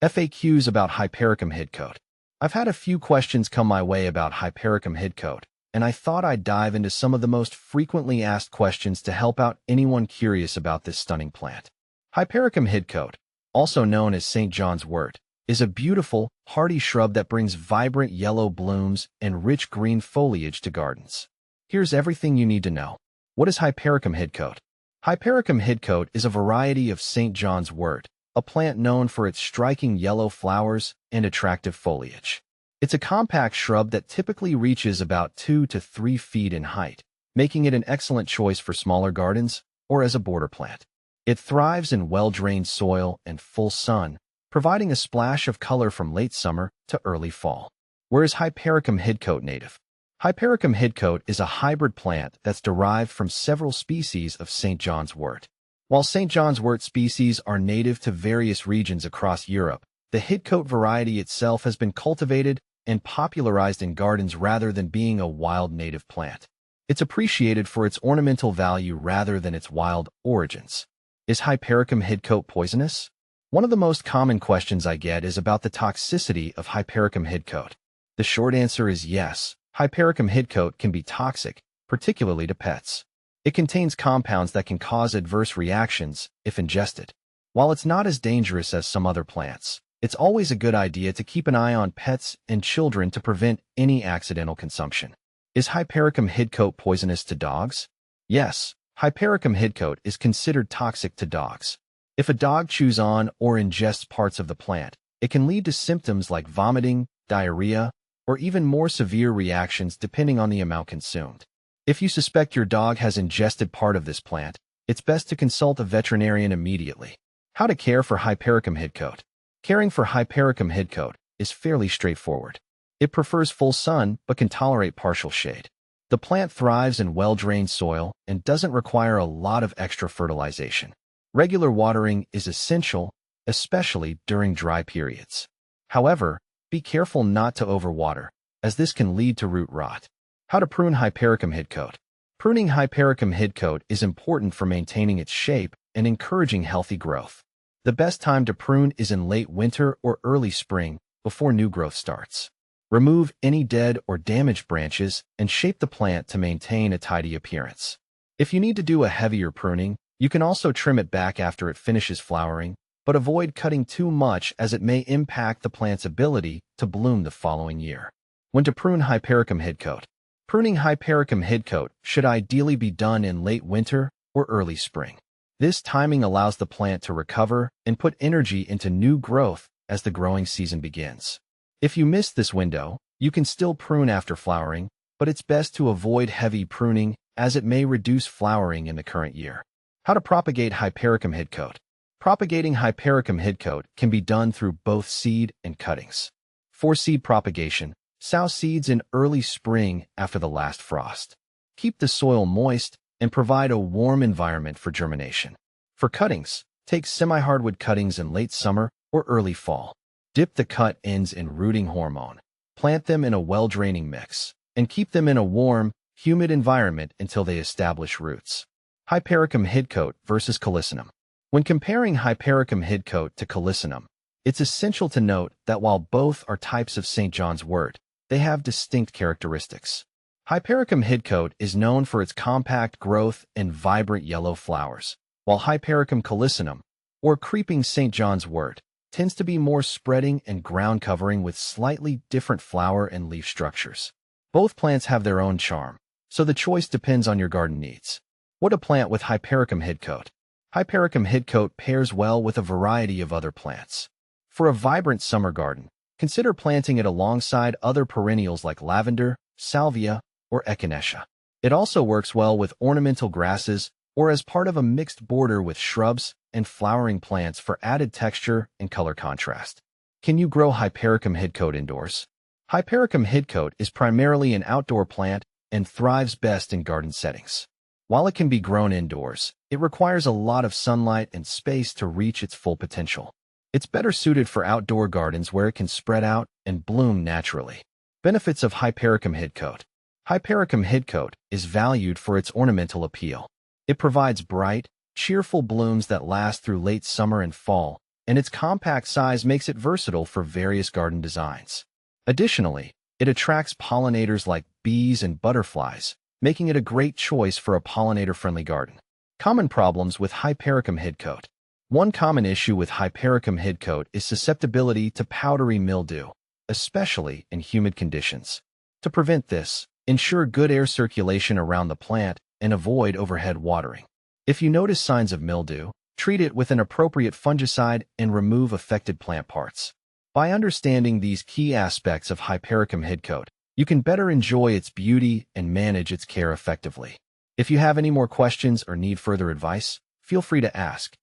FAQs about Hypericum Hidcote. I've had a few questions come my way about Hypericum Hidcote, and I thought I'd dive into some of the most frequently asked questions to help out anyone curious about this stunning plant. Hypericum Hidcote, also known as St. John's Wort, is a beautiful, hardy shrub that brings vibrant yellow blooms and rich green foliage to gardens. Here's everything you need to know. What is Hypericum Hidcote? Hypericum Hidcote is a variety of St. John's Wort, a plant known for its striking yellow flowers and attractive foliage. It's a compact shrub that typically reaches about 2 to 3 feet in height, making it an excellent choice for smaller gardens or as a border plant. It thrives in well-drained soil and full sun, providing a splash of color from late summer to early fall. Where is Hypericum Hidcote native? Hypericum Hidcote is a hybrid plant that's derived from several species of St. John's Wort. While St. John's Wort species are native to various regions across Europe, the Hidcote variety itself has been cultivated and popularized in gardens rather than being a wild native plant. It's appreciated for its ornamental value rather than its wild origins. Is Hypericum Hidcote poisonous? One of the most common questions I get is about the toxicity of Hypericum Hidcote. The short answer is yes. Hypericum Hidcote can be toxic, particularly to pets. It contains compounds that can cause adverse reactions if ingested. While it's not as dangerous as some other plants, it's always a good idea to keep an eye on pets and children to prevent any accidental consumption. Is Hypericum Hidcote poisonous to dogs? Yes, Hypericum Hidcote is considered toxic to dogs. If a dog chews on or ingests parts of the plant, it can lead to symptoms like vomiting, diarrhea, or even more severe reactions depending on the amount consumed. If you suspect your dog has ingested part of this plant, it's best to consult a veterinarian immediately. How to care for Hypericum Hidcote. Caring for Hypericum Hidcote is fairly straightforward. It prefers full sun but can tolerate partial shade. The plant thrives in well-drained soil and doesn't require a lot of extra fertilization. Regular watering is essential, especially during dry periods. However, be careful not to overwater, as this can lead to root rot. How to prune Hypericum Hidcote. Pruning Hypericum Hidcote is important for maintaining its shape and encouraging healthy growth. The best time to prune is in late winter or early spring before new growth starts. Remove any dead or damaged branches and shape the plant to maintain a tidy appearance. If you need to do a heavier pruning, you can also trim it back after it finishes flowering, but avoid cutting too much as it may impact the plant's ability to bloom the following year. When to prune Hypericum Hidcote. Pruning Hypericum Hidcote should ideally be done in late winter or early spring. This timing allows the plant to recover and put energy into new growth as the growing season begins. If you miss this window, you can still prune after flowering, but it's best to avoid heavy pruning as it may reduce flowering in the current year. How to propagate Hypericum Hidcote. Propagating Hypericum Hidcote can be done through both seed and cuttings. For seed propagation, sow seeds in early spring after the last frost. Keep the soil moist and provide a warm environment for germination. For cuttings, take semi-hardwood cuttings in late summer or early fall. Dip the cut ends in rooting hormone. Plant them in a well-draining mix, and keep them in a warm, humid environment until they establish roots. Hypericum Hidcote versus Callicinum. When comparing Hypericum Hidcote to Callicinum, it's essential to note that while both are types of St. John's Wort, they have distinct characteristics. Hypericum Hidcote is known for its compact growth and vibrant yellow flowers, while Hypericum Callicinum, or creeping St. John's Wort, tends to be more spreading and ground covering with slightly different flower and leaf structures. Both plants have their own charm, so the choice depends on your garden needs. What to plant with Hypericum Hidcote. Hypericum Hidcote pairs well with a variety of other plants. For a vibrant summer garden, consider planting it alongside other perennials like lavender, salvia, or echinacea. It also works well with ornamental grasses or as part of a mixed border with shrubs and flowering plants for added texture and color contrast. Can you grow Hypericum Hidcote indoors? Hypericum Hidcote is primarily an outdoor plant and thrives best in garden settings. While it can be grown indoors, it requires a lot of sunlight and space to reach its full potential. It's better suited for outdoor gardens where it can spread out and bloom naturally. Benefits of Hypericum Hidcote. Hypericum Hidcote is valued for its ornamental appeal. It provides bright, cheerful blooms that last through late summer and fall, and its compact size makes it versatile for various garden designs. Additionally, it attracts pollinators like bees and butterflies, making it a great choice for a pollinator-friendly garden. Common problems with Hypericum hidcote. One common issue with Hypericum hidcote is susceptibility to powdery mildew, especially in humid conditions. To prevent this, ensure good air circulation around the plant and avoid overhead watering. If you notice signs of mildew, treat it with an appropriate fungicide and remove affected plant parts. By understanding these key aspects of Hypericum hidcote, you can better enjoy its beauty and manage its care effectively. If you have any more questions or need further advice, feel free to ask.